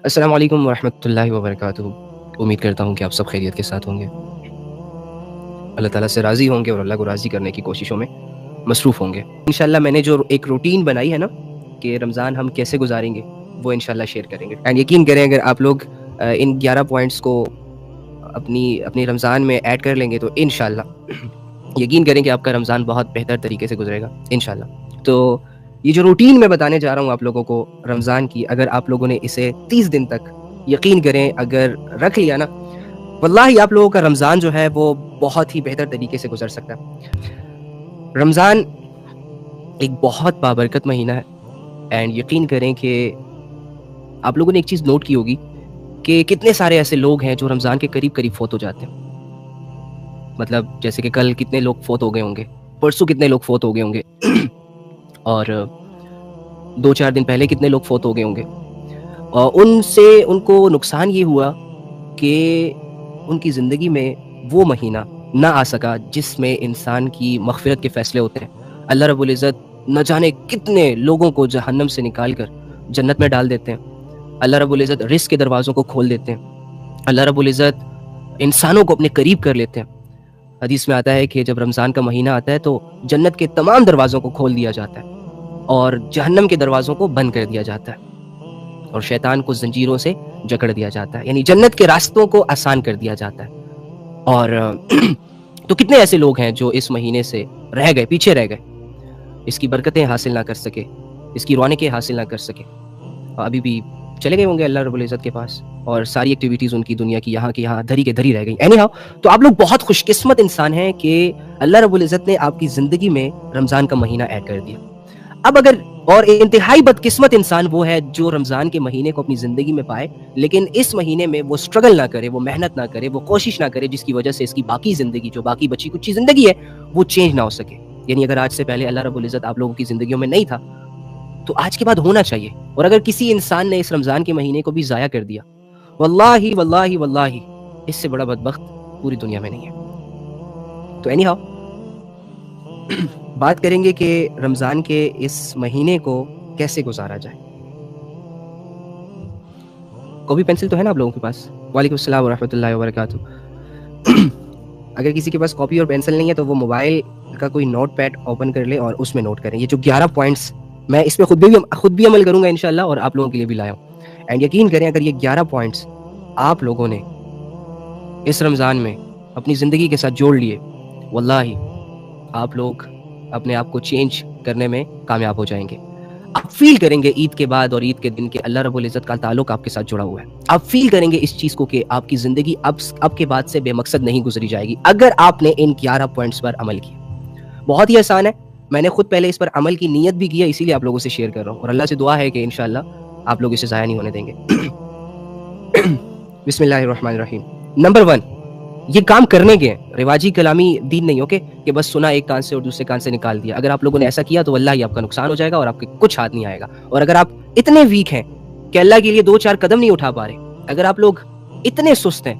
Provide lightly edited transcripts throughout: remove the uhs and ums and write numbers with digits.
السلام علیکم ورحمۃ اللہ وبرکاتہ۔ امید کرتا ہوں کہ آپ سب خیریت کے ساتھ ہوں گے، اللہ تعالیٰ سے راضی ہوں گے اور اللہ کو راضی کرنے کی کوششوں میں مصروف ہوں گے۔ انشاءاللہ میں نے جو ایک روٹین بنائی ہے نا کہ رمضان ہم کیسے گزاریں گے، وہ انشاءاللہ شیئر کریں گے۔ اینڈ یقین کریں اگر آپ لوگ ان 11 پوائنٹس کو اپنی رمضان میں ایڈ کر لیں گے تو انشاءاللہ یقین کریں کہ آپ کا رمضان بہت بہتر طریقے سے گزرے گا انشاءاللہ۔ تو یہ جو روٹین میں بتانے جا رہا ہوں آپ لوگوں کو رمضان کی، اگر آپ لوگوں نے اسے 30 دن تک یقین کریں اگر رکھ لیا نا، واللہ آپ لوگوں کا رمضان جو ہے وہ بہت ہی بہتر طریقے سے گزر سکتا ہے۔ رمضان ایک بہت بابرکت مہینہ ہے، اینڈ یقین کریں کہ آپ لوگوں نے ایک چیز نوٹ کی ہوگی کہ کتنے سارے ایسے لوگ ہیں جو رمضان کے قریب قریب فوت ہو جاتے ہیں۔ مطلب جیسے کہ کل کتنے لوگ فوت ہو گئے ہوں گے، پرسوں کتنے لوگ فوت ہو گئے ہوں گے اور 2-4 دن پہلے کتنے لوگ فوت ہو گئے ہوں گے۔ اور ان سے ان کو نقصان یہ ہوا کہ ان کی زندگی میں وہ مہینہ نہ آ سکا جس میں انسان کی مغفرت کے فیصلے ہوتے ہیں۔ اللہ رب العزت نہ جانے کتنے لوگوں کو جہنم سے نکال کر جنت میں ڈال دیتے ہیں۔ اللہ رب العزت رزق کے دروازوں کو کھول دیتے ہیں۔ اللہ رب العزت انسانوں کو اپنے قریب کر لیتے ہیں۔ حدیث میں آتا ہے کہ جب رمضان کا مہینہ آتا ہے تو جنت کے تمام دروازوں کو کھول دیا جاتا ہے اور جہنم کے دروازوں کو بند کر دیا جاتا ہے اور شیطان کو زنجیروں سے جکڑ دیا جاتا ہے، یعنی جنت کے راستوں کو آسان کر دیا جاتا ہے۔ اور تو کتنے ایسے لوگ ہیں جو اس مہینے سے رہ گئے، پیچھے رہ گئے، اس کی برکتیں حاصل نہ کر سکے، اس کی رونقیں حاصل نہ کر سکے، اور ابھی بھی چلے گئے ہوں گے اللہ رب العزت کے پاس، اور ساری ایکٹیویٹیز ان کی دنیا کی یہاں دھری کے دھری رہ گئی۔ اینی ہاؤ، تو آپ لوگ بہت خوش قسمت انسان ہیں کہ اللہ رب العزت نے آپ کی زندگی میں رمضان کا مہینہ ایڈ کر دیا۔ اب اگر اور انتہائی بدقسمت انسان وہ ہے جو رمضان کے مہینے کو اپنی زندگی میں پائے لیکن اس مہینے میں وہ سٹرگل نہ کرے، وہ محنت نہ کرے، وہ کوشش نہ کرے، جس کی وجہ سے اس کی باقی زندگی، جو باقی بچی کچی زندگی ہے، وہ چینج نہ ہو سکے۔ یعنی اگر آج سے پہلے اللہ رب العزت آپ لوگوں کی زندگیوں میں نہیں تھا تو آج کے بعد ہونا چاہیے۔ اور اگر کسی انسان نے اس رمضان کے مہینے کو بھی ضائع کر دیا، واللہ واللہ واللہ اس سے بڑا بدبخت پوری دنیا میں نہیں ہے۔ تو اینی ہاؤ، بات کریں گے کہ رمضان کے اس مہینے کو کیسے گزارا جائے۔ کاپی پینسل تو ہے نا آپ لوگوں کے پاس؟ وعلیکم السلام ورحمۃ اللہ وبرکاتہ۔ اگر کسی کے پاس کاپی اور پینسل نہیں ہے تو وہ موبائل کا کوئی نوٹ پیڈ اوپن کر لے اور اس میں نوٹ کریں۔ یہ جو 11 پوائنٹس میں اس پہ خود بھی عمل کروں گا انشاءاللہ، اور آپ لوگوں کے لیے بھی لایا ہوں۔ اینڈ یقین کریں اگر یہ 11 پوائنٹس آپ لوگوں نے اس رمضان میں اپنی زندگی کے ساتھ جوڑ لیے، واللہ آپ لوگ اپنے آپ کو چینج کرنے میں کامیاب ہو جائیں گے۔ آپ فیل کریں گے عید کے بعد اور عید کے دن کے اللہ رب العزت کا تعلق آپ کے ساتھ جڑا ہوا ہے۔ آپ فیل کریں گے اس چیز کو کہ آپ کی زندگی اب کے بعد سے بے مقصد نہیں گزری جائے گی اگر آپ نے ان 11 پوائنٹس پر عمل کیا۔ بہت ہی آسان ہے، میں نے خود پہلے اس پر عمل کی نیت بھی کیا، اسی لیے آپ لوگوں سے شیئر کر رہا ہوں، اور اللہ سے دعا ہے کہ انشاءاللہ آپ لوگ اسے ضائع نہیں ہونے دیں گے۔ بسم اللہ الرحمن الرحیم۔ نمبر 1، یہ کام کرنے کے رواجی کلامی دین نہیں، اوکے، کہ بس سنا ایک کان سے اور دوسرے کان سے نکال دیا۔ اگر آپ لوگوں نے ایسا کیا تو واللہ ہی آپ کا نقصان ہو جائے گا اور آپ کے کچھ ہاتھ نہیں آئے گا۔ اور اگر آپ اتنے ویک ہیں کہ اللہ کے لیے 2-4 قدم نہیں اٹھا پا رہے، اگر آپ لوگ اتنے سست ہیں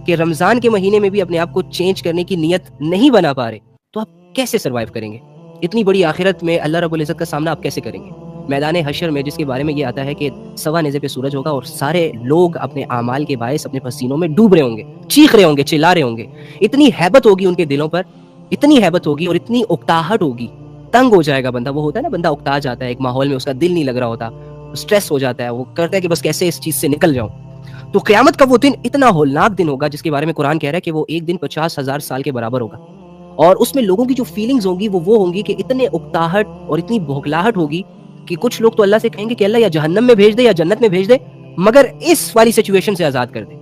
کہ رمضان کے مہینے میں بھی اپنے آپ کو چینج کرنے کی نیت نہیں بنا پا رہے، تو آپ کیسے سروائیو کریں گے؟ اتنی بڑی آخرت میں اللہ رب العزت کا سامنا آپ کیسے کریں گے؟ میدان حشر میں، جس کے بارے میں یہ آتا ہے کہ سوا نیزے پہ سورج ہوگا اور سارے لوگ اپنے اعمال کے باعث اپنے پسینوں میں ڈوب رہے ہوں گے، چیخ رہے ہوں گے، چلا رہے ہوں گے۔ اتنی ہیبت ہوگی ان کے دلوں پر، اتنی ہیبت ہوگی اور اتنی اکتاہٹ ہوگی، تنگ ہو جائے گا بندہ۔ وہ ہوتا ہے نا، بندہ اکتا جاتا ہے ایک ماحول میں، اس کا دل نہیں لگ رہا ہوتا، سٹریس ہو جاتا ہے، وہ کرتا ہے کہ بس کیسے اس چیز سے نکل جاؤں۔ تو قیامت کا وہ دن اتنا ہولناک دن ہوگا جس کے بارے میں قرآن کہہ رہا ہے کہ وہ ایک دن 50,000 سال کے برابر ہوگا، اور اس میں لوگوں کی جو فیلنگز ہوں گی وہ ہوں گی کہ اتنے اکتاہٹ اور اتنی بھوکلاہٹ ہوگی کہ کچھ لوگ تو اللہ سے کہیں گے کہ اللہ یا جہنم میں بھیج دے یا جنت میں بھیج دے، مگر اس والی سچویشن سے آزاد کر دے۔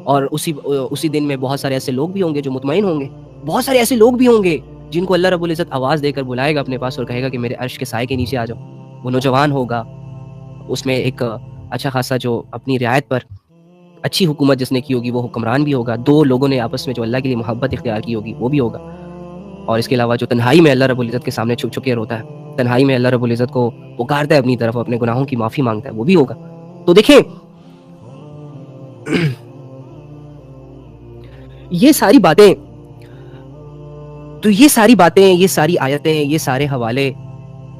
اور اسی دن میں بہت سارے ایسے لوگ بھی ہوں گے جو مطمئن ہوں گے، بہت سارے ایسے لوگ بھی ہوں گے جن کو اللہ رب العزت آواز دے کر بلائے گا اپنے پاس اور کہے گا کہ میرے عرش کے سائے کے نیچے آ جاؤ۔ وہ نوجوان ہوگا، اس میں ایک اچھا خاصا جو اپنی رعایت پر اچھی حکومت جس نے کی ہوگی وہ حکمران بھی ہوگا، 2 لوگوں نے آپس میں جو اللہ کے لیے محبت اختیار کی ہوگی وہ بھی ہوگا، اور اس کے علاوہ جو تنہائی میں اللہ رب العزت کے سامنے چھپ چھپ کے روتا ہے، تنہائی میں اللہ رب العزت کو پکارتا ہے اپنی طرف، اپنے گناہوں کی معافی مانگتا ہے، وہ بھی ہوگا۔ تو دیکھیں یہ ساری باتیں، یہ ساری آیتیں، یہ سارے حوالے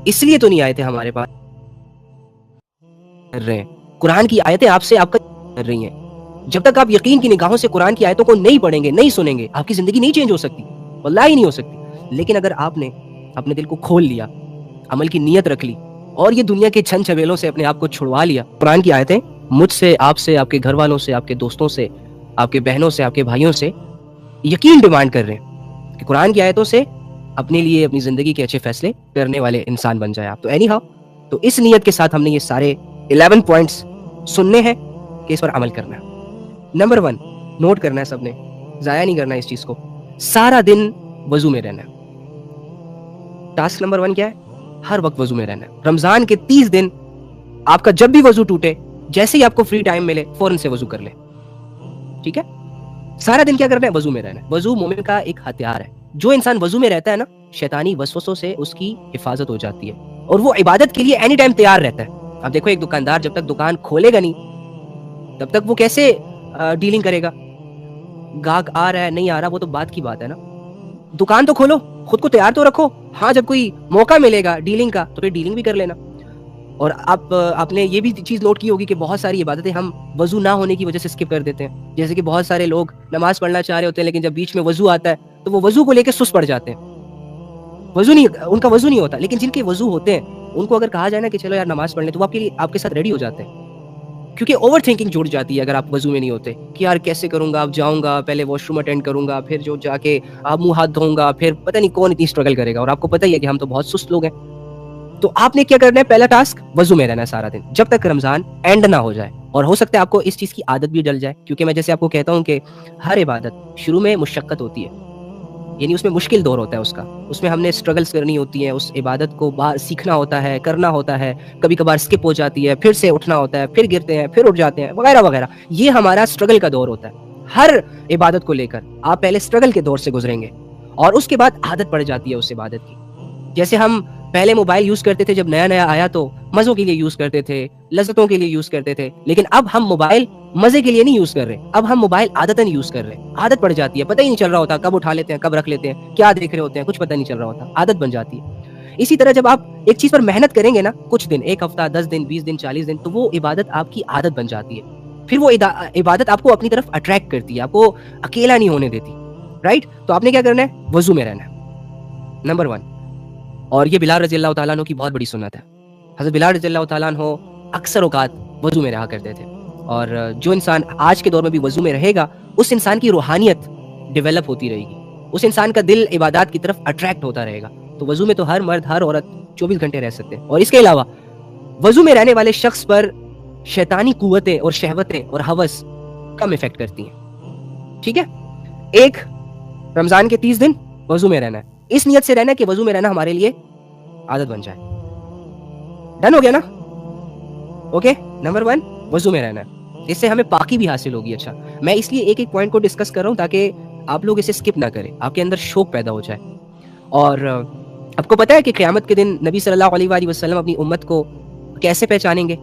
اس لیے تو نہیں آئے تھے ہمارے پاس کر رہے ہیں، قرآن کی آیتیں آپ سے آپ کا کر رہی ہیں. جب تک آپ یقین کی نگاہوں سے قرآن کی آیتوں کو نہیں پڑھیں گے, نہیں سنیں گے, آپ کی زندگی نہیں چینج ہو سکتی, واللہ ہی نہیں ہو سکتی. لیکن اگر آپ نے اپنے دل کو کھول لیا, عمل کی نیت رکھ لی, اور یہ دنیا کے چھن چھبیلوں سے اپنے آپ کو چھڑوا لیا, قرآن کی آیتیں مجھ سے, آپ سے, آپ کے گھر والوں سے, آپ کے دوستوں سے, آپ کے بہنوں سے, آپ کے بھائیوں سے یقین ڈیمانڈ کر رہے ہیں کہ قرآن کی آیتوں سے اپنے لیے اپنی زندگی کے اچھے فیصلے کرنے والے انسان بن جائے آپ. تو اینی ہاؤ, تو اس نیت کے ساتھ ہم نے یہ سارے 11 پوائنٹس سننے ہیں کہ اس پر عمل کرنا ہے. نمبر 1 نوٹ کرنا ہے سب نے, ضائع نہیں کرنا ہے اس چیز کو, سارا دن وضو میں رہنا ہے. ٹاسک نمبر 1 کیا ہے؟ ہر وقت وضو میں رہنا ہے. رمضان کے 30 دن آپ کا جب بھی وضو ٹوٹے, جیسے ہی آپ کو فری ٹائم ملے, فوراً سے وضو کر لیں. ٹھیک ہے, سارا دن کیا کرنا ہے؟ وضو میں رہنا ہے. وضو مومن کا ایک ہتھیار ہے. جو انسان وضو میں رہتا ہے نا, شیطانی وسوسوں سے اس کی حفاظت ہو جاتی ہے, اور وہ عبادت کے لیے اینی ٹائم تیار رہتا ہے. اب دیکھو, ایک دکاندار جب تک دکان کھولے گا نہیں, تب تک وہ کیسے ڈیلنگ کرے گا؟ گاہک آ رہا ہے نہیں آ رہا, وہ تو بات کی بات ہے نا. دکان تو کھولو, خود کو تیار تو رکھو, ہاں جب کوئی موقع ملے گا ڈیلنگ کا تو پھر ڈیلنگ بھی کر لینا. اور آپ نے یہ بھی چیز نوٹ کی ہوگی کہ بہت ساری عبادتیں ہم وضو نہ ہونے کی وجہ سے اسکپ کر دیتے ہیں. جیسے کہ بہت سارے لوگ نماز پڑھنا چاہ رہے ہوتے ہیں, لیکن جب بیچ میں وضو آتا ہے تو وہ وضو کو لے کے سست پڑ جاتے ہیں. ان کا وضو نہیں ہوتا. لیکن جن کے وضو ہوتے ہیں ان کو اگر کہا جائے نا کہ چلو یار نماز پڑھ لیں, تو وہ آپ کے ساتھ ریڈی ہو جاتے ہیں. کیونکہ اوور تھنکنگ جڑ جاتی ہے اگر آپ وضو میں نہیں ہوتے, کہ یار کیسے کروں گا, اب جاؤں گا, پہلے واش روم اٹینڈ کروں گا, پھر جو جا کے آپ منہ ہاتھ دھوؤں گا, پھر پتہ نہیں کون اتنی اسٹرگل کرے گا. اور آپ کو پتہ ہی ہے کہ ہم تو بہت سست لوگ ہیں. تو آپ نے کیا کرنا ہے؟ پہلا ٹاسک وضو میں رہنا ہے سارا دن, جب تک رمضان اینڈ نہ ہو جائے. اور ہو سکتا ہے آپ کو اس چیز کی عادت بھی ڈل جائے, کیونکہ میں جیسے آپ کو کہتا ہوں کہ ہر عبادت شروع میں مشقت ہوتی ہے, یعنی اس میں مشکل دور ہوتا ہے اس میں ہم نے اسٹرگلس کرنی ہوتی ہیں, اس عبادت کو سیکھنا ہوتا ہے, کرنا ہوتا ہے, کبھی کبھار اسکپ ہو جاتی ہے, پھر سے اٹھنا ہوتا ہے, پھر گرتے ہیں, پھر اٹھ جاتے ہیں, وغیرہ وغیرہ. یہ ہمارا اسٹرگل کا دور ہوتا ہے. ہر عبادت کو لے کر آپ پہلے اسٹرگل کے دور سے گزریں گے, اور اس کے بعد عادت پڑ جاتی ہے اس عبادت کی. جیسے ہم پہلے موبائل یوز کرتے تھے, جب نیا نیا آیا تو مزوں کے لیے یوز کرتے تھے, لذتوں کے لیے یوز کرتے تھے. لیکن اب ہم موبائل مزے کے لیے نہیں یوز کر رہے, اب ہم موبائل عادتاً یوز کر رہے ہیں. عادت پڑ جاتی ہے, پتہ ہی نہیں چل رہا ہوتا کب اٹھا لیتے ہیں, کب رکھ لیتے ہیں, کیا دیکھ رہے ہوتے ہیں, کچھ پتہ نہیں چل رہا ہوتا, عادت بن جاتی ہے. اسی طرح جب آپ ایک چیز پر محنت کریں گے نا, کچھ دن, ایک ہفتہ, 10 دن, 20 دن, 40 دن, تو وہ عبادت آپ کی عادت بن جاتی ہے. پھر وہ عبادت آپ کو اپنی طرف اٹریکٹ کرتی ہے, آپ کو اکیلا نہیں ہونے دیتی. رائٹ؟ تو آپ نے کیا کرنا ہے؟ وضو میں رہنا ہے, نمبر 1. اور یہ بلال رضی اللہ تعالیٰ عنہ کی بہت بڑی سنت ہے. حضرت بلال رضی اللہ تعالیٰ عنہ اکثر اوقات وضو میں رہا کرتے تھے. اور جو انسان آج کے دور میں بھی وضو میں رہے گا, اس انسان کی روحانیت ڈیولپ ہوتی رہے گی, اس انسان کا دل عبادات کی طرف اٹریکٹ ہوتا رہے گا. تو وضو میں تو ہر مرد, ہر عورت 24 گھنٹے رہ سکتے ہیں. اور اس کے علاوہ وضو میں رہنے والے شخص پر شیطانی قوتیں اور شہوتیں اور ہوس کم افیکٹ کرتی ہیں. ٹھیک ہے, ایک رمضان کے 30 دن وضو میں رہنا ہے, اس نیت سے رہنا ہے کہ وضو میں رہنا ہمارے لیے عادت بن جائے. ڈن ہو گیا نا؟ اوکے, نمبر 1 وضو میں رہنا ہے, اس سے ہمیں پاکی بھی حاصل ہوگی. اچھا, میں اس لیے ایک ایک پوائنٹ کو ڈسکس کر رہا ہوں تاکہ آپ لوگ اسے سکپ نہ کریں, آپ کے اندر شوق پیدا ہو جائے. اور آپ کو پتا ہے کہ قیامت کے دن نبی صلی اللہ علیہ وآلہ وسلم اپنی امت کو کیسے پہچانیں گے؟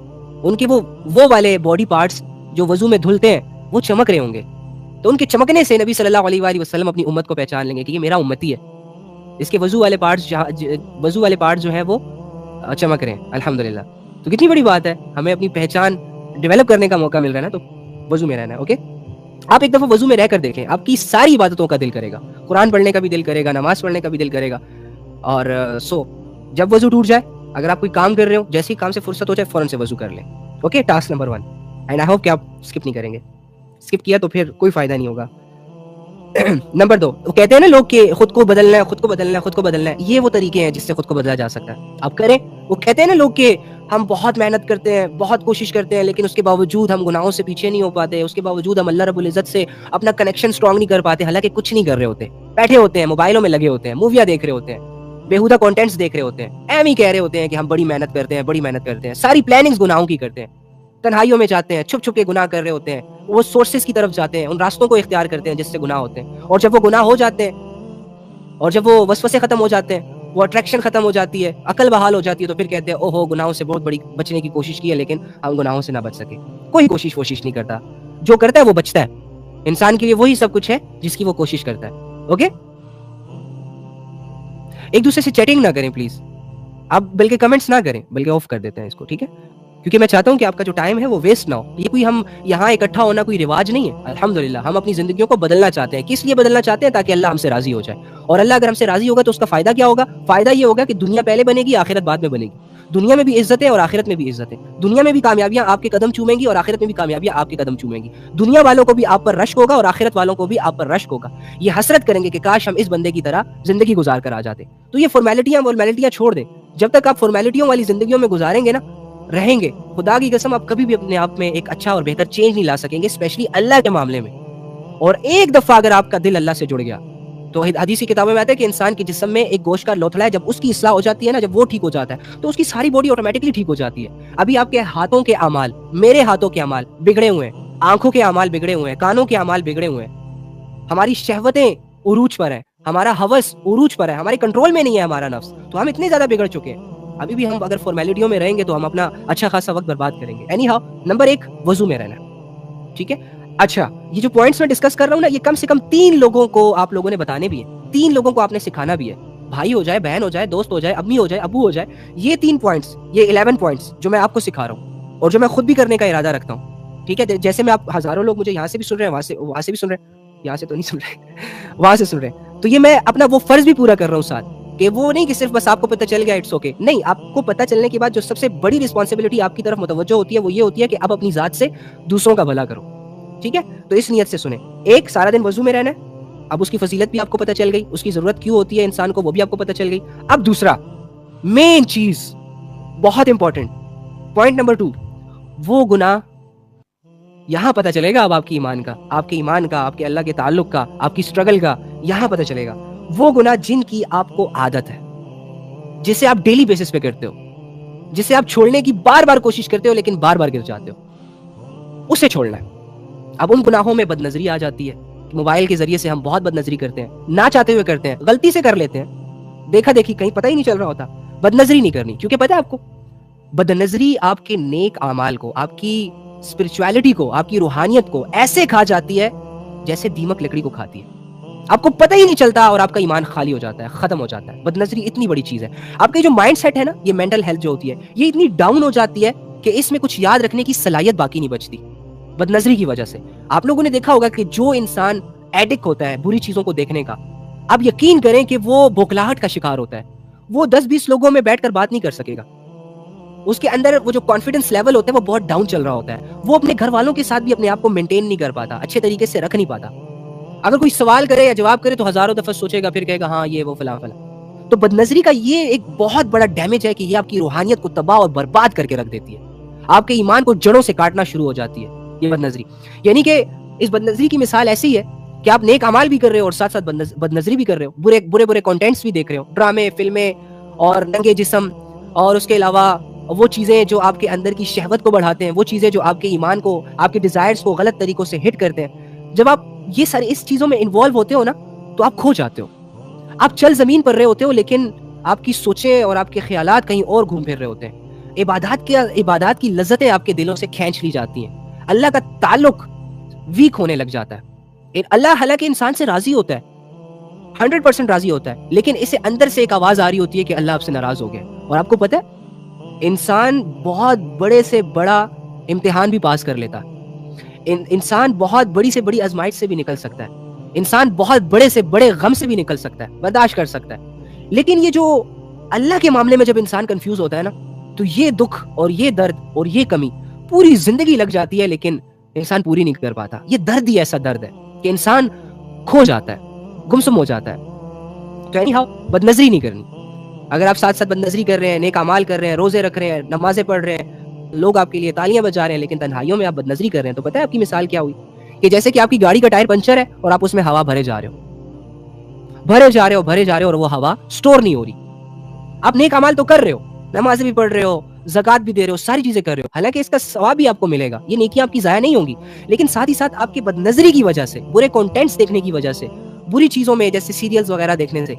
ان کے وہ والے باڈی پارٹس جو وضو میں دھلتے ہیں وہ چمک رہے ہوں گے, تو ان کے چمکنے سے نبی صلی اللہ علیہ وآلہ وسلم اپنی امت کو پہچان لیں گے کہ یہ میرا امتی ہے, اس کے وضو والے پارٹس جو ہیں وہ چمک رہے ہیں. الحمدللہ. تو کتنی بڑی بات ہے, ہمیں اپنی پہچان ڈیولپ کرنے کا موقع مل رہا ہے نا, تو وضو میں رہنا ہے. اوکے, آپ ایک دفعہ وضو میں رہ کر دیکھیں, آپ کی ساری عبادتوں کا دل کرے گا, قرآن پڑھنے کا بھی دل کرے گا, نماز پڑھنے کا بھی دل کرے گا. اور جب وضو ٹوٹ جائے, اگر آپ کوئی کام کر رہے ہو, جیسے ہی کام سے فرصت ہو جائے فوراً سے وضو کر لیں. Okay, task number 1, and I hope کہ آپ اسکپ نہیں کریں گے. اسکپ کیا تو پھر کوئی فائدہ نہیں ہوگا. نمبر 2, وہ کہتے ہیں نا لوگ کہ خود کو بدلنا ہے, خود کو بدلنا ہے, خود کو بدلنا ہے. یہ وہ طریقے ہیں جس سے خود کو بدلا جا سکتا ہے, آپ کریں. وہ کہتے ہیں نا لوگ کہ ہم بہت محنت کرتے ہیں, بہت کوشش کرتے ہیں, لیکن اس کے باوجود ہم گناہوں سے پیچھے نہیں ہو پاتے, اس کے باوجود ہم اللہ رب العزت سے اپنا کنیکشن اسٹرانگ نہیں کر پاتے, حالانکہ کچھ نہیں کر رہے ہوتے, بیٹھے ہوتے ہیں, موبائلوں میں لگے ہوتے ہیں, موویاں دیکھ رہے ہوتے ہیں, بیہودہ کانٹینٹس دیکھ رہے ہوتے ہیں, ایم ہی کہہ رہے ہوتے ہیں کہ ہم بڑی محنت کرتے ہیں, بڑی محنت کرتے ہیں, ساری پلاننگز گناہوں کی کرتے ہیں, تنہائیوں میں جاتے ہیں, چھپ چھپ کے گناہ کر رہے ہوتے ہیں, وہ سورسز کی طرف جاتے ہیں, ان راستوں کو اختیار کرتے ہیں جس سے گناہ ہوتے ہیں. اور جب وہ گناہ ہو جاتے ہیں, اور جب وہ وسوسے ختم ہو جاتے ہیں, وہ اٹریکشن ختم ہو جاتی ہے, عقل بحال ہو جاتی ہے, تو پھر کہتے ہیں اوہو گناہوں سے بہت بڑی بچنے کی کوشش کی ہے, لیکن ہم گناہوں سے نہ بچ سکے. کوئی کوشش نہیں کرتا, جو کرتا ہے وہ بچتا ہے. انسان کے لیے وہی سب کچھ ہے جس کی وہ کوشش کرتا ہے. اوکے, ایک دوسرے سے چیٹنگ نہ کریں پلیز, آپ بلکہ کمنٹس نہ کریں, بلکہ آف کر دیتے ہیں اس کو. ٹھیک ہے, کیونکہ میں چاہتا ہوں کہ آپ کا جو ٹائم ہے وہ ویسٹ نہ ہو. یہ کوئی ہم یہاں اکٹھا ہونا کوئی رواج نہیں ہے. الحمدللہ ہم اپنی زندگیوں کو بدلنا چاہتے ہیں. کس لیے بدلنا چاہتے ہیں؟ تاکہ اللہ ہم سے راضی ہو جائے. اور اللہ اگر ہم سے راضی ہوگا تو اس کا فائدہ کیا ہوگا؟ فائدہ یہ ہوگا کہ دنیا پہلے بنے گی، آخرت بعد میں بنے گی. دنیا میں بھی عزت ہے اور آخرت میں بھی عزت ہے. دنیا میں بھی کامیابیاں آپ کے قدم چومیں گی اور آخرت میں بھی کامیابیاں آپ کے قدم چومیں گی. دنیا والوں کو بھی آپ پر رشک ہوگا اور آخرت والوں کو بھی آپ پر رشک ہوگا. یہ حسرت کریں گے کہ کاش ہم اس بندے کی طرح زندگی گزار کر آ جاتے. تو یہ فارمیلٹیاں چھوڑ دیں. جب تک آپ فارمیلٹیوں والی زندگیوں میں گزاریں گے نا، رہیں گے، خدا کی قسم آپ کبھی بھی اپنے آپ میں ایک اچھا اور بہتر چینج نہیں لا سکیں گے، اسپیشلی اللہ کے معاملے میں. اور ایک دفعہ اگر آپ کا دل اللہ سے جڑ گیا تو حدیث کی کتابوں میں آتا ہے کہ انسان کے جسم میں ایک گوشت کا لوتھڑا ہے، جب اس کی اصلاح ہو جاتی ہے نا، جب وہ ٹھیک ہو جاتا ہے تو اس کی ساری باڈی آٹومیٹکلی ٹھیک ہو جاتی ہے. ابھی آپ کے ہاتھوں کے اعمال، میرے ہاتھوں کے اعمال بگڑے ہوئے ہیں، آنکھوں کے اعمال بگڑے ہوئے ہیں، کانوں کے اعمال بگڑے ہوئے ہیں، ہماری شہوتیں عروج پر ہیں، ہمارا ہوس عروج پر ہے، ہمارے کنٹرول میں نہیں ہے ہمارا نفس. تو ہم اتنے زیادہ بگڑ چکے ہیں. ابھی بھی ہم اگر فارمیلٹیوں میں رہیں گے تو ہم اپنا اچھا خاصا وقت برباد کریں گے. اینی ہاؤ، نمبر 1 وضو میں رہنا. ٹھیک ہے. اچھا، یہ جو پوائنٹس میں ڈسکس کر رہا ہوں نا، یہ کم سے کم 3 لوگوں کو آپ لوگوں نے بتانے بھی ہیں. 3 لوگوں کو آپ نے سکھانا بھی ہے. بھائی ہو جائے، بہن ہو جائے، دوست ہو جائے، امی ہو جائے، ابو ہو جائے. یہ 3 پوائنٹس، یہ 11 پوائنٹس جو میں آپ کو سکھا رہا ہوں اور جو میں خود بھی کرنے کا ارادہ رکھتا ہوں. ٹھیک ہے. جیسے میں آپ ہزاروں لوگ مجھے یہاں سے بھی سن رہے ہیں، وہاں سے بھی سن رہے ہیں، یہاں سے تو نہیں سن رہے، وہاں سے سن رہے ہیں. تو یہ میں اپنا وہ فرض بھی پورا کر رہا ہوں ساتھ، کہ وہ نہیں کہ صرف بس آپ کو پتہ چل گیا اٹس اوکے. نہیں، آپ کو پتہ چلنے کے بعد جو سب سے بڑی رسپانسبلٹی آپ کی طرف متوجہ ہوتی ہے وہ یہ ہوتی ہے کہ اب اپنی ذات سے دوسروں کا بھلا کرو. ٹھیک ہے. تو اس نیت سے سنیں. ایک، سارا دن وضو میں رہنا ہے. اب اس کی فضیلت بھی آپ کو پتہ چل گئی، اس کی ضرورت کیوں ہوتی ہے انسان کو وہ بھی آپ کو پتہ چل گئی. اب دوسرا مین چیز، بہت امپورٹنٹ پوائنٹ نمبر 2، وہ گناہ یہاں پتہ چلے گا. اب آپ کے ایمان کا، آپ کے اللہ کے تعلق کا، آپ کی سٹرگل کا یہاں پتہ چلے گا. وہ گناہ جن کی آپ کو عادت ہے، جسے آپ ڈیلی بیسس پہ کرتے ہو، جسے آپ چھوڑنے کی بار بار کوشش کرتے ہو لیکن بار بار گر جاتے ہو، اسے چھوڑنا ہے. اب ان گناہوں میں بد نظری آ جاتی ہے. موبائل کے ذریعے سے ہم بہت بد نظری کرتے ہیں، نہ چاہتے ہوئے کرتے ہیں، غلطی سے کر لیتے ہیں، دیکھا دیکھی کہیں پتہ ہی نہیں چل رہا ہوتا. بد نظری نہیں کرنی، کیونکہ پتہ ہے آپ کو بد نظری آپ کے نیک اعمال کو، آپ کی اسپرچویلٹی کو، آپ کی روحانیت کو ایسے کھا جاتی ہے جیسے دیمک لکڑی کو کھاتی ہے. آپ کو پتہ ہی نہیں چلتا اور آپ کا ایمان خالی ہو جاتا ہے، ختم ہو جاتا ہے. بد نظری اتنی بڑی چیز ہے. آپ کے جو مائنڈ سیٹ ہے نا، یہ مینٹل ہیلتھ جو ہوتی ہے، یہ اتنی ڈاؤن ہو جاتی ہے کہ اس میں کچھ یاد رکھنے کی صلاحیت باقی نہیں بچتی بد نظری کی وجہ سے. آپ لوگوں نے دیکھا ہوگا کہ جو انسان ایڈکٹ ہوتا ہے بری چیزوں کو دیکھنے کا، اب یقین کریں کہ وہ بوکھلاہٹ کا شکار ہوتا ہے. وہ 10-20 لوگوں میں بیٹھ کر بات نہیں کر سکے گا. اس کے اندر وہ جو کانفیڈنس لیول ہوتا ہے وہ بہت ڈاؤن چل رہا ہوتا ہے. وہ اپنے گھر والوں کے ساتھ بھی اپنے آپ کو مینٹین نہیں کر پاتا، اچھے طریقے سے رکھ نہیں پاتا. اگر کوئی سوال کرے یا جواب کرے تو ہزاروں دفعہ سوچے گا، پھر کہے گا ہاں یہ وہ فلاں فلاں. تو بد نظری کا یہ ایک بہت بڑا ڈیمیج ہے کہ یہ آپ کی روحانیت کو تباہ اور برباد کر کے رکھ دیتی ہے. آپ کے ایمان کو جڑوں سے کاٹنا شروع ہو جاتی ہے یہ بد نظری. یعنی کہ اس بد نظری کی مثال ایسی ہے کہ آپ نیک اعمال بھی کر رہے ہو اور ساتھ ساتھ بد نظری بھی کر رہے ہو، برے کانٹینٹس بھی دیکھ رہے ہو، ڈرامے، فلمیں اور ننگے جسم، اور اس کے علاوہ وہ چیزیں جو آپ کے اندر کی شہوت کو بڑھاتے ہیں، وہ چیزیں جو آپ کے ایمان کو، آپ کے ڈیزائرز کو غلط طریقوں سے ہٹ کرتے ہیں. جب آپ یہ سارے اس چیزوں میں انوالو ہوتے ہو نا تو آپ کھو جاتے ہو. آپ چل زمین پر رہے ہوتے ہو لیکن آپ کی سوچیں اور آپ کے خیالات کہیں اور گھوم پھر رہے ہوتے ہیں. عبادات کی لذتیں آپ کے دلوں سے کھینچ لی جاتی ہیں. اللہ کا تعلق ویک ہونے لگ جاتا ہے. اللہ حالانکہ انسان سے راضی ہوتا ہے، 100% راضی ہوتا ہے، لیکن اسے اندر سے ایک آواز آ رہی ہوتی ہے کہ اللہ آپ سے ناراض ہو گیا. اور آپ کو پتہ ہے انسان بہت بڑے سے بڑا امتحان بھی پاس کر لیتا ہے. انسان بہت بڑی سے بڑی آزمائش سے بھی نکل سکتا ہے. انسان بہت بڑے سے بڑے غم سے بھی نکل سکتا ہے، برداشت کر سکتا ہے. لیکن یہ جو اللہ کے معاملے میں جب انسان کنفیوز ہوتا ہے نا تو یہ دکھ اور یہ درد اور یہ کمی پوری زندگی لگ جاتی ہے لیکن انسان پوری نہیں کر پاتا. یہ درد ہی ایسا درد ہے کہ انسان کھو جاتا ہے، گمسم ہو جاتا ہے. تو اینی ہاؤ بد نظری نہیں کرنی. اگر آپ ساتھ ساتھ بد نظری کر رہے ہیں، نیک اعمال کر رہے ہیں، روزے رکھ رہے ہیں، نمازیں پڑھ رہے ہیں، لوگ آپ کے لیے تالیاں بجا رہے ہیں، لیکن تنہائیوں میں آپ بد نظری کر رہے ہیں، تو پتہ ہے آپ کی مثال کیا ہوئی؟ کہ جیسے کہ آپ کی گاڑی کا ٹائر پنچر ہے اور آپ اس میں ہوا بھرے جا رہے ہو اور وہ ہوا سٹور نہیں ہو رہی. آپ نیک اعمال تو کر رہے ہو، نمازیں بھی پڑھ رہے ہو، زکات بھی دے رہے ہو، ساری چیزیں کر رہے ہو، حالانکہ اس کا ثواب بھی آپ کو ملے گا، یہ نیکیاں آپ کی ضائع نہیں ہوں گی. لیکن ساتھ ہی ساتھ آپ کی بد نظری کی وجہ سے، برے کنٹینٹس دیکھنے کی وجہ سے، بری چیزوں میں جیسے سیریلز وغیرہ دیکھنے سے،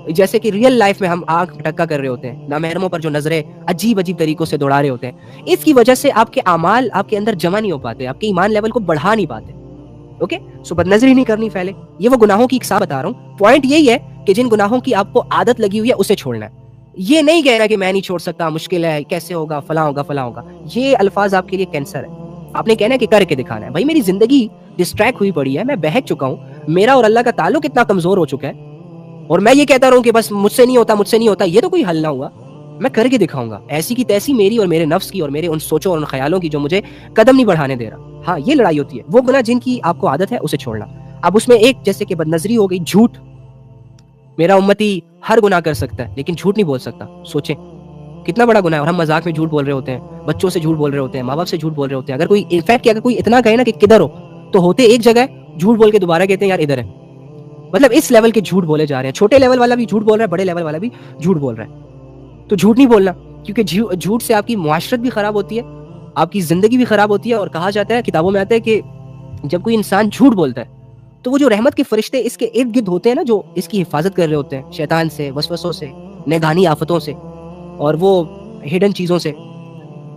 جیسے کہ ریئل لائف میں ہم آنکھ ٹکا کر رہے ہوتے ہیں، نامحرموں پر جو نظریں عجیب طریقوں سے دوڑا رہے ہوتے ہیں، اس کی وجہ سے آپ کے اعمال آپ کے اندر جمع نہیں ہو پاتے، آپ کے ایمان لیول کو بڑھا نہیں پاتے. اوکے، سو بد نظری نہیں کرنی پہلے. یہ وہ گناہوں کی اقسام بتا رہا ہوں. پوائنٹ یہی ہے کہ جن گناہوں کی آپ کو عادت لگی ہوئی ہے اسے چھوڑنا ہے. یہ نہیں کہہ رہا کہ میں نہیں چھوڑ سکتا, مشکل ہے, کیسے ہوگا, فلاں ہوگا فلاں ہوگا. یہ الفاظ آپ کے لیے کینسر ہے. آپ نے کہنا ہے کہ کر کے دکھانا ہے. بھائی میری زندگی ڈسٹریکٹ ہوئی پڑی ہے, میں بہک چکا ہوں, میرا اور اللہ کا تعلق اتنا کمزور ہو چکا ہے, اور میں یہ کہتا رہوں کہ بس مجھ سے نہیں ہوتا, مجھ سے نہیں ہوتا, یہ تو کوئی حل نہ ہوا. میں کر کے دکھاؤں گا ایسی کی تیسی میری اور میرے نفس کی اور میرے ان سوچوں اور ان خیالوں کی جو مجھے قدم نہیں بڑھانے دے رہا. ہاں یہ لڑائی ہوتی ہے. وہ گناہ جن کی آپ کو عادت ہے اسے چھوڑنا. اب اس میں ایک جیسے کہ بدنظری ہو گئی, جھوٹ. میرا امتی ہر گناہ کر سکتا ہے لیکن جھوٹ نہیں بول سکتا. سوچیں کتنا بڑا گناہ ہے, اور ہم مذاق میں جھوٹ بول رہے ہوتے ہیں, بچوں سے جھوٹ بول رہے ہوتے ہیں, ماں باپ سے جھوٹ بول رہے ہوتے ہیں. اگر کوئی انفیکٹ اگر کوئی اتنا کہے نا کہ کدھر ہو, تو ہوتے ایک جگہ ہے, جھوٹ بول کے دوبارہ کہتے ہیں یار ادھر ہے. مطلب اس لیول کے جھوٹ بولے جا رہے ہیں. چھوٹے لیول والا بھی جھوٹ بول رہا ہے, بڑے لیول والا بھی جھوٹ بول رہا ہے. تو جھوٹ نہیں بولنا, کیونکہ جھوٹ سے آپ کی معاشرت بھی خراب ہوتی ہے, آپ کی زندگی بھی خراب ہوتی ہے. اور کہا جاتا ہے, کتابوں میں آتا ہے کہ جب کوئی انسان جھوٹ بولتا ہے تو وہ جو رحمت کے فرشتے اس کے ارد گرد ہوتے ہیں نا, جو اس کی حفاظت کر رہے ہوتے ہیں شیطان سے, وسوسوں سے, نگہانی آفتوں سے اور وہ ہڈن چیزوں سے,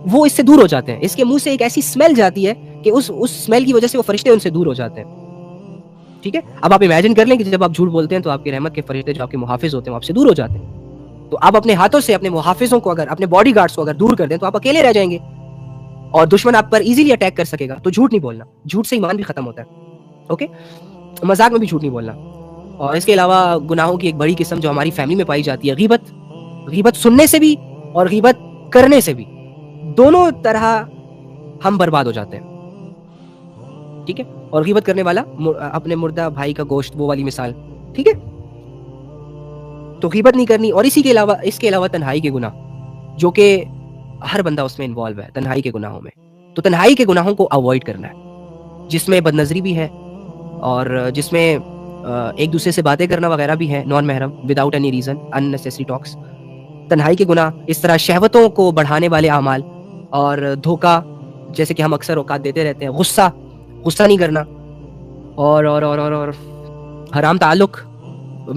وہ اس سے دور ہو جاتے ہیں. اس کے منہ سے ایک ایسی اسمیل جاتی ہے کہ اس اسمیل کی وجہ سے وہ فرشتے ان سے دور ہو جاتے ہیں. ٹھیک ہے, اب آپ امیجن کر لیں کہ جب آپ جھوٹ بولتے ہیں تو آپ کی رحمت کے فرشتے جو آپ کے محافظ ہوتے ہیں وہ آپ سے دور ہو جاتے ہیں. تو آپ اپنے ہاتھوں سے اپنے محافظوں کو, اگر اپنے باڈی گارڈز کو اگر دور کر دیں تو آپ اکیلے رہ جائیں گے اور دشمن آپ پر ایزیلی اٹیک کر سکے گا. تو جھوٹ نہیں بولنا, جھوٹ سے ایمان بھی ختم ہوتا ہے. اوکے, مذاق میں بھی جھوٹ نہیں بولنا. اور اس کے علاوہ گناہوں کی ایک بڑی قسم جو ہماری فیملی میں پائی جاتی ہے, غیبت. غیبت سننے سے بھی اور غیبت کرنے سے بھی, دونوں طرح ہم برباد ہو جاتے ہیں. ٹھیک ہے, اور غیبت کرنے والا اپنے مردہ بھائی کا گوشت, وہ والی مثال. ٹھیک ہے, تو غیبت نہیں کرنی. اور اس کے علاوہ تنہائی کے گناہ, جو کہ ہر بندہ اس میں انوالو ہے, تنہائی کے گناہوں میں. تو تنہائی کے گناہوں کو اوائڈ کرنا ہے, جس میں بدنظری بھی ہے اور جس میں ایک دوسرے سے باتیں کرنا وغیرہ بھی ہے, نان محرم, وداؤٹ اینی ریزن, ان نیسیسری ٹاکس. تنہائی کے گناہ, اس طرح شہوتوں کو بڑھانے والے اعمال, اور دھوکہ جیسے کہ ہم اکثر اوقات دیتے رہتے ہیں, غصہ نہیں کرنا, اور حرام تعلق.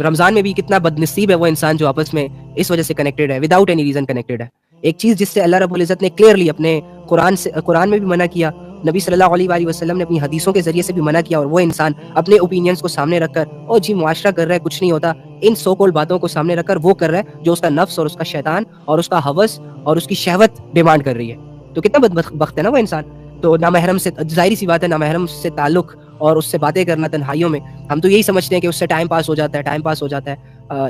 رمضان میں بھی کتنا بدنصیب ہے وہ انسان جو آپس میں اس وجہ سے کنیکٹڈ ہے, وداؤٹ اینی ریزن کنیکٹڈ ہے. ایک چیز جس سے اللہ رب العزت نے کلیئرلی اپنے قرآن میں بھی منع کیا, نبی صلی اللہ علیہ وآلہ وسلم نے اپنی حدیثوں کے ذریعے سے بھی منع کیا, اور وہ انسان اپنے اوپینینز کو سامنے رکھ کر, اور جی معاشرہ کر رہا ہے کچھ نہیں ہوتا, ان سو کول باتوں کو سامنے رکھ کر وہ کر رہا ہے جو اس کا نفس اور اس کا شیطان اور اس کا ہوس اور اس کی شہوت ڈیمانڈ کر رہی ہے. تو کتنا بدبخت ہے نا وہ انسان. تو نامحرم سے, ظاہری سی بات ہے, نامحرم سے تعلق اور اس سے باتیں کرنا تنہائیوں میں, ہم تو یہی سمجھتے ہیں کہ اس سے ٹائم پاس ہو جاتا ہے,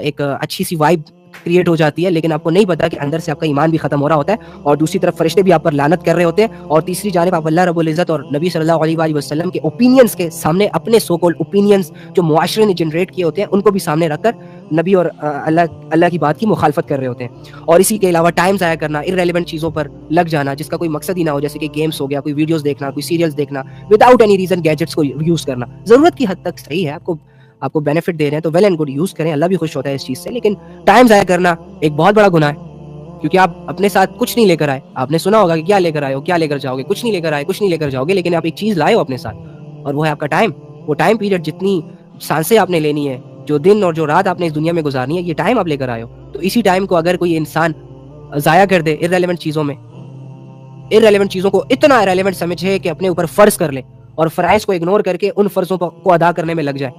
ایک اچھی سی وائب کریٹ ہو جاتی ہے, لیکن آپ کو نہیں پتا کہ اندر سے آپ کا ایمان بھی ختم ہو رہا ہوتا ہے, اور دوسری طرف فرشتے بھی آپ پر لعنت کر رہے ہوتے ہیں, اور تیسری جانب آپ اللہ رب العزت اور نبی صلی اللہ علیہ وآلہ وسلم کے اوپینینز کے سامنے اپنے سو کال اوپینینز جو معاشرے نے جنریٹ کیے ہوتے ہیں ان کو بھی سامنے رکھ کر نبی اور اللہ کی بات کی مخالفت کر رہے ہوتے ہیں. اور اسی کے علاوہ ٹائم ضائع کرنا, ارریلیونٹ چیزوں پر لگ جانا جس کا کوئی مقصد ہی نہ ہو, جیسے کہ گیمز ہو گیا, کوئی ویڈیوز دیکھنا, کوئی سیریلز دیکھنا, وداؤٹ اینی ریزن گیجٹس کو یوز کرنا. ضرورت کی حد تک صحیح ہے, آپ کو بینیفٹ دے رہے ہیں تو ویل اینڈ گڈ یوز کریں, اللہ بھی خوش ہوتا ہے اس چیز سے. لیکن ٹائم ضائع کرنا ایک بہت بڑا گناہ ہے, کیونکہ آپ اپنے ساتھ کچھ نہیں لے کر آئے. آپ نے سنا ہوگا کہ کیا لے کر آئے ہو, کیا لے کر جاؤ گے, کچھ نہیں لے کر آئے, کچھ نہیں لے کر جاؤ گے, لیکن آپ ایک چیز لائے ہو اپنے ساتھ, اور وہ ہے آپ کا ٹائم. وہ ٹائم پیریڈ, جتنی سانسیں آپ نے لینی ہے, جو دن اور جو رات آپ نے اس دنیا میں گزارنی ہے, یہ ٹائم آپ لے کر آئے ہو. تو اسی ٹائم کو اگر کوئی انسان ضائع کر دے ارریلیونٹ چیزوں میں, ارریلیونٹ چیزوں کو اتنا ارریلیونٹ سمجھے کہ اپنے اوپر فرض کر لے, اور فرائض کو اگنور کر کے ان فرضوں کو ادا کرنے میں لگ جائے,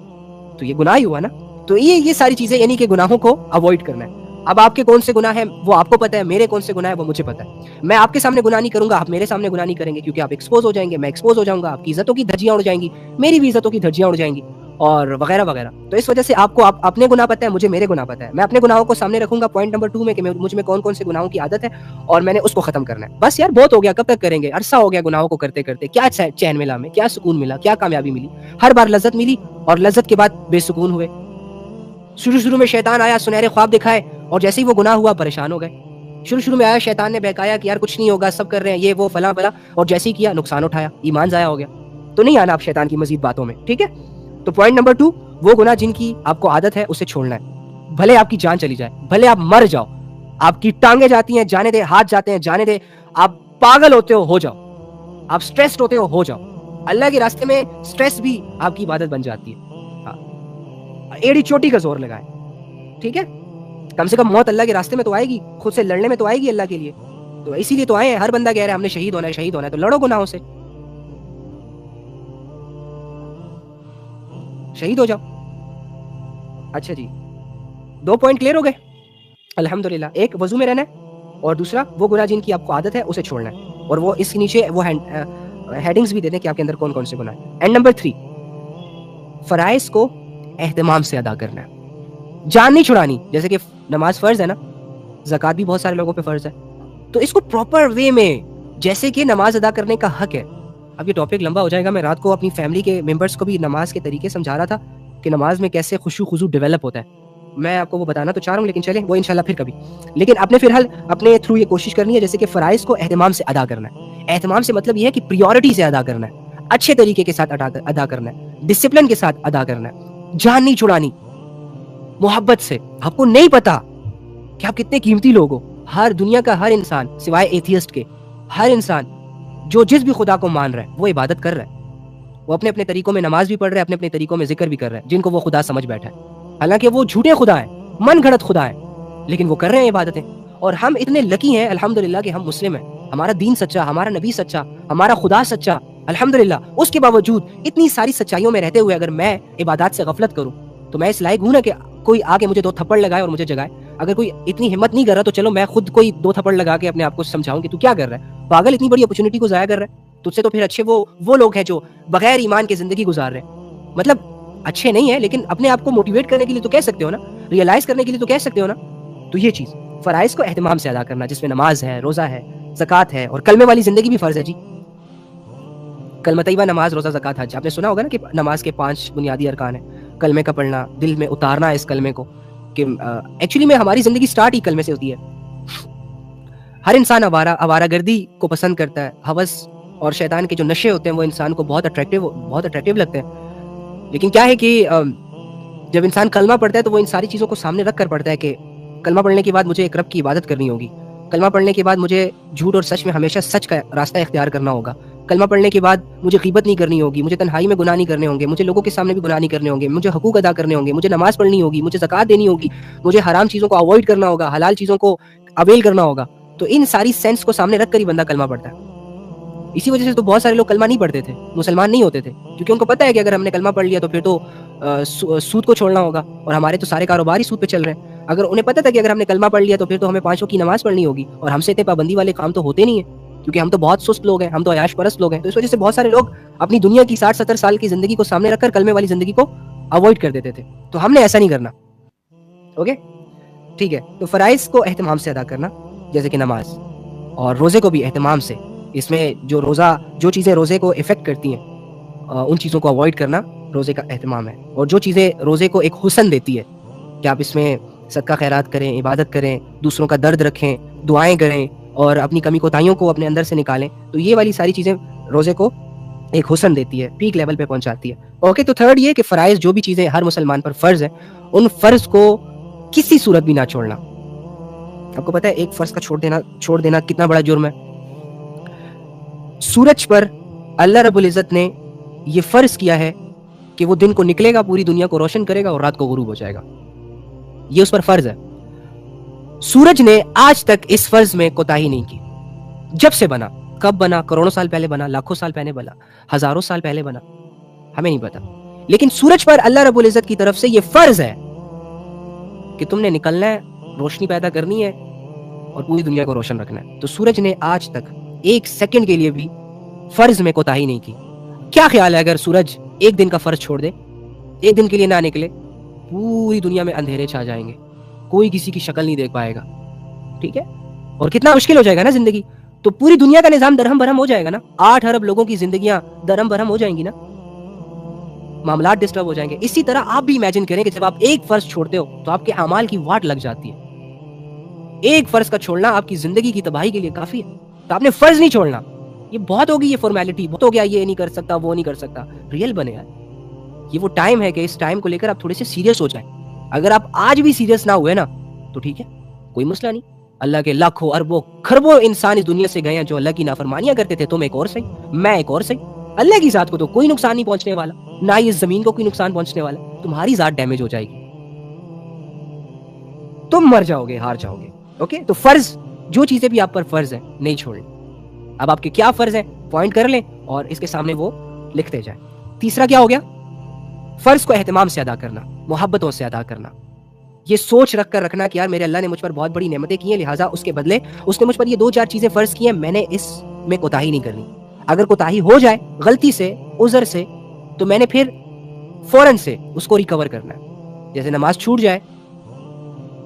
تو یہ گناہ ہی ہوا نا. تو یہ ساری چیزیں یعنی کہ گناہوں کو اوائڈ کرنا ہے. اب آپ کے کون سے گناہ ہیں وہ آپ کو پتہ ہے, میرے کون سے گناہ ہیں وہ مجھے پتہ ہے. میں آپ کے سامنے گناہ نہیں کروں گا, آپ میرے سامنے گناہ نہیں کریں گے, کیونکہ آپ ایکسپوز ہو جائیں گے, میں ایکسپوز ہو جاؤں گا, آپ کی عزتوں کی دھجیاں اڑ جائیں گی, میری بھی عزتوں کی دھجیاں اڑ جائیں گی, اور وغیرہ وغیرہ. تو اس وجہ سے آپ کو اپنے گناہ پتہ ہے, مجھے میرے گناہ پتہ ہے. میں اپنے گناہوں کو سامنے رکھوں گا پوائنٹ نمبر 2 میں کہ مجھ میں کون کون سے گناہوں کی عادت ہے, اور میں نے اس کو ختم کرنا ہے. بس یار بہت ہو گیا, کب تک کریں گے, عرصہ ہو گیا گناہوں کو کرتے کرتے. کیا چین ملا ہمیں, کیا سکون ملا, کیا کامیابی ملی. ہر بار لذت ملی, اور لذت کے بعد بے سکون ہوئے. شروع میں شیطان آیا, سنہرے خواب دکھائے, اور جیسے ہی وہ گناہ ہوا پریشان ہو گئے. شروع میں آیا شیطان نے بہکایا کہ یار کچھ نہیں ہوگا, سب کر رہے ہیں یہ وہ فلاں فلاں, اور جیسے ہی کیا نقصان اٹھایا, ایمان ضائع ہو گیا. تو نہیں آنا آپ شیطان کی مزید باتوں میں, ٹھیک ہے. تو پوائنٹ نمبر 2, وہ گناہ جن کی آپ کو عادت ہے اسے چھوڑنا ہے. بھلے آپ کی جان چلی جائے, بھلے آپ مر جاؤ, آپ کی ٹانگیں جاتی ہیں جانے دے, ہاتھ جاتے ہیں جانے دے, آپ پاگل ہوتے ہو جاؤ, آپ سٹریسڈ ہوتے ہو جاؤ. اللہ کے راستے میں سٹریس بھی آپ کی عبادت بن جاتی ہے. ایڑی چوٹی کا زور لگائے, ٹھیک ہے. کم سے کم موت اللہ کے راستے میں تو آئے گی, خود سے لڑنے میں تو آئے گی اللہ کے لیے. تو اسی لیے تو آئے ہیں. ہر بندہ کہہ رہا ہے ہم نے شہید ہونا ہے, تو لڑو گناہوں سے, شہید ہو جاؤ. اچھا جی, 2 پوائنٹ کلیئر ہو گئے. الحمدللہ. ایک وضو میں رہنا ہے اور دوسرا وہ گناہ جن کی آپ کو عادت ہے اسے چھوڑنا ہے. اور وہ اس کے نیچے وہ ہیڈنگز بھی دے دیں کہ آپ کے اندر کون کون سے گناہ ہیں. اینڈ نمبر 3, فرائض کو اہتمام سے ادا کرنا ہے, جان نہیں چھڑانی. جیسے کہ نماز فرض ہے نا, زکوٰۃ بھی بہت سارے لوگوں پہ فرض ہے, تو اس کو پراپر وے میں جیسے کہ نماز ادا کرنے کا حق ہے. اب یہ ٹاپک لمبا ہو جائے گا. میں رات کو اپنی فیملی کے ممبرس کو بھی نماز کے طریقے سمجھا رہا تھا کہ نماز میں کیسے خشوع خضوع ڈیولپ ہوتا ہے. میں آپ کو وہ بتانا تو چاہ رہا ہوں, لیکن چلیں وہ انشاءاللہ پھر کبھی. لیکن آپ نے فی الحال اپنے تھرو یہ کوشش کرنی ہے جیسے کہ فرائض کو اہتمام سے ادا کرنا ہے. اہتمام سے مطلب یہ ہے کہ پریورٹی سے ادا کرنا ہے, اچھے طریقے کے ساتھ ادا کرنا ہے, ڈسپلن کے ساتھ ادا کرنا ہے, جان نہیں چھڑانی, محبت سے. آپ کو نہیں پتا کہ آپ کتنے قیمتی لوگ ہو. ہر دنیا کا ہر انسان سوائے ایتھیسٹ کے, ہر انسان جو جس بھی خدا کو مان رہا ہے وہ عبادت کر رہا ہے. وہ اپنے اپنے طریقوں میں نماز بھی پڑھ رہا ہے, اپنے اپنے طریقوں میں ذکر بھی کر رہا ہے, جن کو وہ خدا سمجھ بیٹھا ہے. حالانکہ وہ جھوٹے خدا ہیں, من گھڑت خدا ہیں, لیکن وہ کر رہے ہیں عبادتیں. اور ہم اتنے لکی ہیں الحمدللہ کہ ہم مسلم ہیں, ہمارا دین سچا, ہمارا نبی سچا, ہمارا خدا سچا الحمدللہ. اس کے باوجود اتنی ساری سچائیوں میں رہتے ہوئے اگر میں عبادات سے غفلت کروں تو میں اس لائق ہوں نا کہ کوئی آ کے مجھے 2 تھپڑ لگائے اور مجھے جگائے. اگر کوئی اتنی ہمت نہیں کر رہا تو چلو میں خود کوئی 2 تھپڑ لگا کے اپنے آپ کو سمجھاؤں کہ تو کیا کر رہا ہے, پاگل, اتنی بڑی اپرچونٹی کو ضائع کر رہا ہے. تجھ سے تو پھر اچھے وہ لوگ ہیں جو بغیر ایمان کے زندگی گزار رہے ہیں. مطلب اچھے نہیں ہیں لیکن اپنے آپ کو موٹیویٹ کرنے کے لیے تو کہہ سکتے ہو نا, ریئلائز کرنے کے لیے تو کہہ سکتے ہو نا. تو یہ چیز فرائض کو اہتمام سے ادا کرنا, جس میں نماز ہے, روزہ ہے, زکوٰۃ ہے, اور کلمے والی زندگی بھی فرض ہے. جی کلمہ طیبہ, نماز, روزہ, زکوٰۃ, حج. آپ نے سنا ہوگا نا کہ نماز کے 5 بنیادی ارکان ہیں. کلمے کا پڑھنا, دل میں اتارنا اس کلمے کو کہ ایکچولی میں ہماری زندگی سٹارٹ ہی کلمے سے ہوتی ہے. ہر انسان آوارہ گردی کو پسند کرتا ہے. ہوس اور شیطان کے جو نشے ہوتے ہیں وہ انسان کو بہت اٹریکٹیو لگتے ہیں. لیکن کیا ہے کہ جب انسان کلمہ پڑھتا ہے تو وہ ان ساری چیزوں کو سامنے رکھ کر پڑھتا ہے کہ کلمہ پڑھنے کے بعد مجھے ایک رب کی عبادت کرنی ہوگی. کلمہ پڑھنے کے بعد مجھے جھوٹ اور سچ میں ہمیشہ سچ کا راستہ اختیار کرنا ہوگا. کلمہ پڑھنے کے بعد مجھے غیبت نہیں کرنی ہوگی, مجھے تنہائی میں گناہ نہیں کرنے ہوں گے, مجھے لوگوں کے سامنے بھی گناہ نہیں کرنے ہوں گے, مجھے حقوق ادا کرنے ہوں گے, مجھے نماز پڑھنی ہوگی, مجھے زکوٰۃ دینی ہوگی, مجھے حرام چیزوں کو اوائڈ کرنا ہوگا, حلال چیزوں کو اویل کرنا ہوگا. تو ان ساری سینس کو سامنے رکھ کر ہی بندہ کلمہ پڑھتا ہے. اسی وجہ سے تو بہت سارے لوگ کلمہ نہیں پڑھتے تھے, مسلمان نہیں ہوتے تھے, کیونکہ ان کو پتہ ہے کہ اگر ہم نے کلمہ پڑھ لیا تو پھر تو سود کو چھوڑنا ہوگا, اور ہمارے تو سارے کاروبار ہی سود پہ چل رہے ہیں. اگر انہیں پتہ تھا کہ اگر ہم نے کلمہ پڑھ لیا تو پھر تو ہمیں 5 وقت کی نماز پڑھنی ہوگی, اور ہم سے اتنے پابندی والے کام تو ہوتے نہیں ہیں, کیونکہ ہم تو بہت سست لوگ ہیں, ہم تو عیاش پرست لوگ ہیں. تو اس وجہ سے بہت سارے لوگ اپنی دنیا کی 60-70 سال کی زندگی کو سامنے رکھ کر کلمے والی زندگی کو اوائڈ کر دیتے تھے. تو ہم نے ایسا نہیں کرنا. اوکے ٹھیک ہے. تو فرائض کو اہتمام سے ادا کرنا, جیسے کہ نماز, اور روزے کو بھی اہتمام سے. اس میں جو چیزیں روزے کو افیکٹ کرتی ہیں ان چیزوں کو اوائڈ کرنا روزے کا اہتمام ہے. اور جو چیزیں روزے کو ایک حسن دیتی ہے کہ آپ اس میں صدقہ خیرات کریں, عبادت کریں, دوسروں کا درد رکھیں, دعائیں کریں, اور اپنی کمی کوتاہیوں کو اپنے اندر سے نکالیں, تو یہ والی ساری چیزیں روزے کو ایک حسن دیتی ہے, پیک لیول پہ پہنچاتی ہے. اوکے, تو تھرڈ یہ کہ فرائض جو بھی چیزیں ہر مسلمان پر فرض ہیں ان فرض کو کسی صورت بھی نہ چھوڑنا. آپ کو پتہ ہے ایک فرض کا چھوڑ دینا کتنا بڑا جرم ہے. سورج پر اللہ رب العزت نے یہ فرض کیا ہے کہ وہ دن کو نکلے گا, پوری دنیا کو روشن کرے گا, اور رات کو غروب ہو جائے گا. یہ اس پر فرض ہے. سورج نے آج تک اس فرض میں کوتاہی نہیں کی. جب سے بنا, کب بنا, کروڑوں سال پہلے بنا, لاکھوں سال پہلے بنا, ہزاروں سال پہلے بنا, ہمیں نہیں پتا. لیکن سورج پر اللہ رب العزت کی طرف سے یہ فرض ہے کہ تم نے نکلنا ہے, روشنی پیدا کرنی ہے, اور پوری دنیا کو روشن رکھنا ہے. تو سورج نے آج تک 1 سیکنڈ کے لیے بھی فرض میں کوتاہی نہیں کی. کیا خیال ہے اگر سورج ایک دن کا فرض چھوڑ دے, ایک دن کے لیے نہ نکلے, پوری دنیا میں اندھیرے چھا جائیں گے, کوئی کسی کی شکل نہیں دیکھ پائے گا. ٹھیک ہے, اور کتنا مشکل ہو جائے گا نا زندگی. تو پوری دنیا کا نظام درہم برہم ہو جائے گا نا. 8 ارب لوگوں کی زندگیاں درہم برہم ہو جائیں گی نا, معاملات ڈسٹرب ہو جائیں گے. اسی طرح آپ بھی امیجن کریں کہ جب آپ ایک فرض چھوڑتے ہو تو آپ کے اعمال کی واٹ لگ جاتی ہے. ایک فرض کا چھوڑنا آپ کی زندگی کی تباہی کے لیے کافی ہے. تو آپ نے فرض نہیں چھوڑنا. یہ بہت ہوگی, یہ فارمیلٹی بہت ہو گیا, یہ نہیں کر سکتا, وہ نہیں کر سکتا. ریئل بنے یار. یہ وہ ٹائم ہے کہ اس ٹائم کو لے کر آپ تھوڑے سے سیریس ہو جائیں. اگر آپ آج بھی سیریس نہ ہوئے نا تو ٹھیک ہے, کوئی مسئلہ نہیں. اللہ کے لاکھوں اربوں کھربوں انسان اس دنیا سے گئے ہیں جو اللہ کی نافرمانیاں کرتے تھے. تم ایک اور صحیح, میں ایک اور صحیح. اللہ کی ذات کو تو کوئی نقصان نہیں پہنچنے والا, نہ ہی اس زمین کو کوئی نقصان پہنچنے والا. تمہاری ذات ڈیمیج ہو جائے گی, تم مر جاؤ گے, ہار جاؤ گے. اوکے, تو فرض جو چیزیں بھی آپ پر فرض ہیں نہیں چھوڑیں. اب آپ کے کیا فرض ہیں پوائنٹ کر لیں اور اس کے سامنے وہ لکھتے جائیں. تیسرا کیا ہو گیا, فرض کو اہتمام سے ادا کرنا, محبتوں سے ادا کرنا. یہ سوچ رکھ کر رکھنا کہ یار میرے اللہ نے مجھ پر بہت بڑی نعمتیں کی ہیں، لہٰذا اس کے بدلے اس نے مجھ پر یہ 2-4 چیزیں فرض کی ہیں، میں نے اس میں کوتاہی نہیں کرنی. اگر کوتاہی ہو جائے غلطی سے، عذر سے، تو میں نے پھر فوراً سے اس کو ریکور کرنا ہے. جیسے نماز چھوٹ جائے،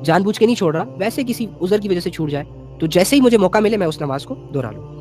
جان بوجھ کے نہیں چھوڑ رہا، ویسے کسی عذر کی وجہ سے چھوٹ جائے، تو جیسے ہی مجھے موقع ملے میں اس نماز کو دہرا لوں.